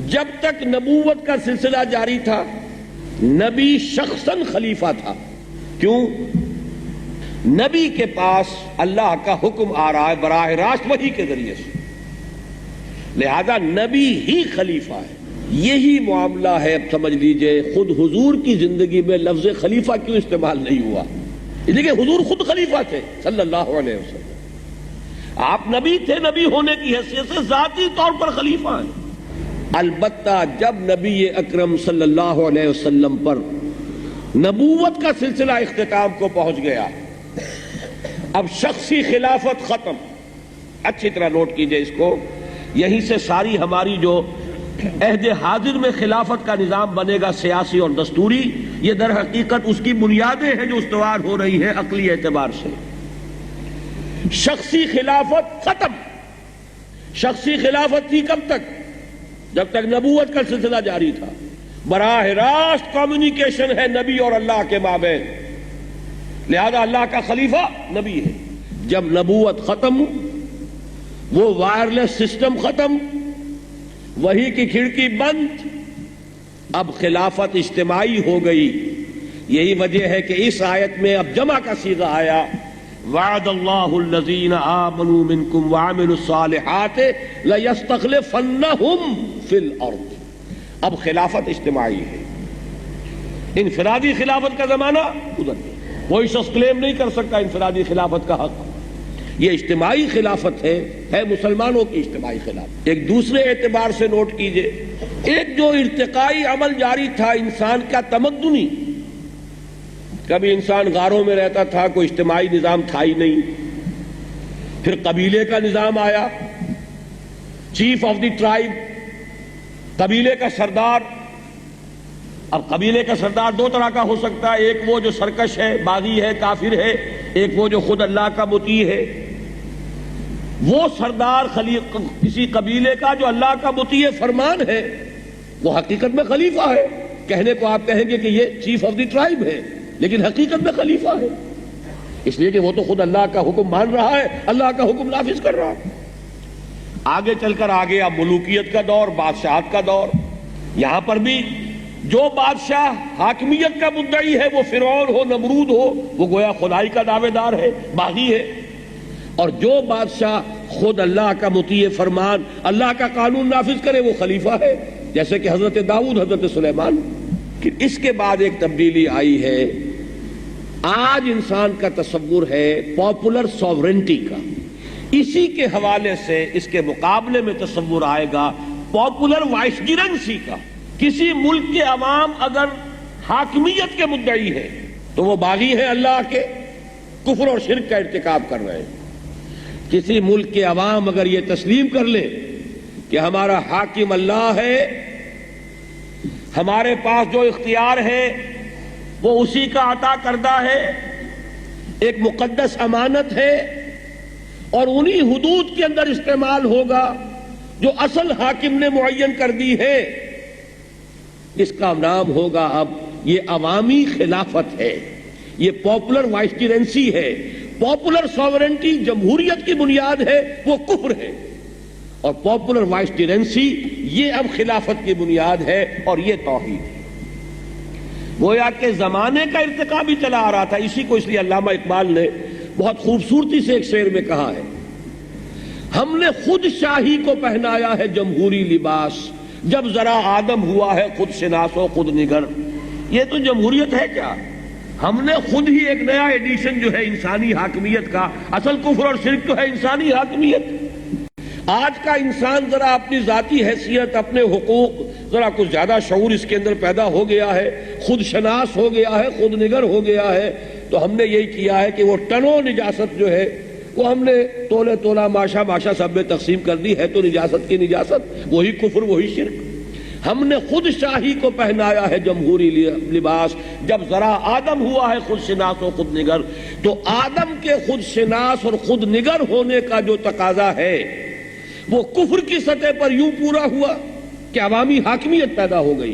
جب تک نبوت کا سلسلہ جاری تھا نبی شخصاً خلیفہ تھا. کیوں؟ نبی کے پاس اللہ کا حکم آ رہا ہے براہ راست وحی کے ذریعے سے، لہذا نبی ہی خلیفہ ہے. یہی معاملہ ہے. اب سمجھ لیجئے خود حضور کی زندگی میں لفظ خلیفہ کیوں استعمال نہیں ہوا؟ لیکن حضور خود خلیفہ تھے صلی اللہ علیہ وسلم. آپ نبی تھے، نبی ہونے کی حیثیت سے ذاتی طور پر خلیفہ ہیں. البتہ جب نبی اکرم صلی اللہ علیہ وسلم پر نبوت کا سلسلہ اختتام کو پہنچ گیا، اب شخصی خلافت ختم. اچھی طرح نوٹ کیجئے اس کو. یہیں سے ساری ہماری جو عہد حاضر میں خلافت کا نظام بنے گا سیاسی اور دستوری، یہ در حقیقت اس کی بنیادیں ہیں جو استوار ہو رہی ہیں عقلی اعتبار سے. شخصی خلافت ختم. شخصی خلافت تھی کب تک؟ جب تک نبوت کا سلسلہ جاری تھا. براہ راست کمیونیکیشن ہے نبی اور اللہ کے مابین، لہذا اللہ کا خلیفہ نبی ہے. جب نبوت ختم، وہ وائرلیس سسٹم ختم، وحی کی کھڑکی بند، اب خلافت اجتماعی ہو گئی. یہی وجہ ہے کہ اس آیت میں اب جمع کا صیغہ آیا، وعد اللہ الذین آمنوا منکم وعملوا الصالحات لیستخلفنہم فی الارض. اب خلافت اجتماعی ہے. انفرادی خلافت کا زمانہ ادھر ہے. کوئی شخص کلیم نہیں کر سکتا انفرادی خلافت کا حق. یہ اجتماعی خلافت ہے مسلمانوں کی اجتماعی خلافت. ایک دوسرے اعتبار سے نوٹ کیجئے، ایک جو ارتقائی عمل جاری تھا انسان کا تمدنی، کبھی انسان غاروں میں رہتا تھا، کوئی اجتماعی نظام تھا ہی نہیں. پھر قبیلے کا نظام آیا، چیف آف دی ٹرائب، قبیلے کا سردار. اب قبیلے کا سردار دو طرح کا ہو سکتا ہے، ایک وہ جو سرکش ہے، باغی ہے، کافر ہے، ایک وہ جو خود اللہ کا مطیع ہے. وہ سردار کسی قبیلے کا جو اللہ کا مطیع فرمان ہے، وہ حقیقت میں خلیفہ ہے. کہنے کو آپ کہیں گے کہ یہ چیف آف دی ٹرائب ہے، لیکن حقیقت میں خلیفہ ہے، اس لیے کہ وہ تو خود اللہ کا حکم مان رہا ہے، اللہ کا حکم نافذ کر رہا ہے. آگے چل کر آگے اب ملوکیت کا دور، بادشاہت کا دور. یہاں پر بھی جو بادشاہ حاکمیت کا مدعی ہے، وہ فرعون ہو، نمرود ہو، وہ گویا خدائی کا دعوے دار ہے، باغی ہے. اور جو بادشاہ خود اللہ کا مطیع فرمان، اللہ کا قانون نافذ کرے، وہ خلیفہ ہے، جیسے کہ حضرت داؤد، حضرت سلیمان. اس کے بعد ایک تبدیلی آئی ہے. آج انسان کا تصور ہے پاپولر سوورنٹی کا. اسی کے حوالے سے اس کے مقابلے میں تصور آئے گا پاپولر وائسگرنسی کا. کسی ملک کے عوام اگر حاکمیت کے مدعی ہے تو وہ باغی ہیں، اللہ کے کفر اور شرک کا ارتکاب کر رہے ہیں. کسی ملک کے عوام اگر یہ تسلیم کر لے کہ ہمارا حاکم اللہ ہے، ہمارے پاس جو اختیار ہے وہ اسی کا عطا کردہ ہے، ایک مقدس امانت ہے، اور انہی حدود کے اندر استعمال ہوگا جو اصل حاکم نے معین کر دی ہے، اس کا نام ہوگا اب یہ عوامی خلافت ہے، یہ پاپولر وائسگرنسی ہے. پاپولر سوورنٹی جمہوریت کی بنیاد ہے، وہ کفر ہے، اور پاپولر وائسگرنسی یہ اب خلافت کی بنیاد ہے، اور یہ توحید ہے. گویا کہ زمانے کا ارتقا بھی چلا آ رہا تھا. اسی کو اس لیے علامہ اقبال نے بہت خوبصورتی سے ایک شعر میں کہا ہے، ہم نے خود شاہی کو پہنایا ہے جمہوری لباس، جب ذرا آدم ہوا ہے خود شناس و خود نگر. یہ تو جمہوریت ہے کیا؟ ہم نے خود ہی ایک نیا ایڈیشن جو ہے انسانی حاکمیت کا. اصل کفر اور شرک تو ہے انسانی حاکمیت. آج کا انسان ذرا اپنی ذاتی حیثیت، اپنے حقوق، ذرا کچھ زیادہ شعور اس کے اندر پیدا ہو گیا ہے، خود شناس ہو گیا ہے، خود نگر ہو گیا ہے. تو ہم نے یہی کیا ہے کہ وہ ٹنوں نجاست جو ہے وہ ہم نے تولے تولا، ماشا ماشا سب میں تقسیم کر دی ہے. تو نجاست کی نجاست، وہی کفر، وہی شرک. ہم نے خود شاہی کو پہنایا ہے جمہوری لباس، جب ذرا آدم ہوا ہے خود شناس و خود نگر. تو آدم کے خود شناس اور خود نگر ہونے کا جو تقاضا ہے وہ کفر کی سطح پر یوں پورا ہوا کہ عوامی حاکمیت پیدا ہو گئی،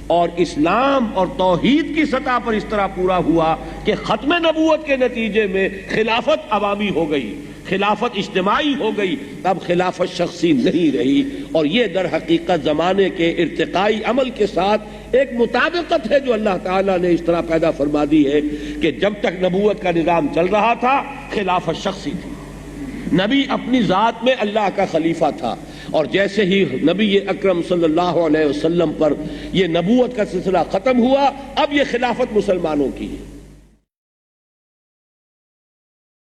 اور اسلام اور توحید کی سطح پر اس طرح پورا ہوا کہ ختم نبوت کے نتیجے میں خلافت عوامی ہو گئی. خلافت اجتماعی ہو گئی، اب خلافت شخصی نہیں رہی، اور یہ در حقیقت زمانے کے ارتقائی عمل کے ساتھ ایک مطابقت ہے جو اللہ تعالیٰ نے اس طرح پیدا فرما دی ہے کہ جب تک نبوت کا نظام چل رہا تھا خلافت شخصی تھی، نبی اپنی ذات میں اللہ کا خلیفہ تھا، اور جیسے ہی نبی اکرم صلی اللہ علیہ وسلم پر یہ نبوت کا سلسلہ ختم ہوا، اب یہ خلافت مسلمانوں کی ہے۔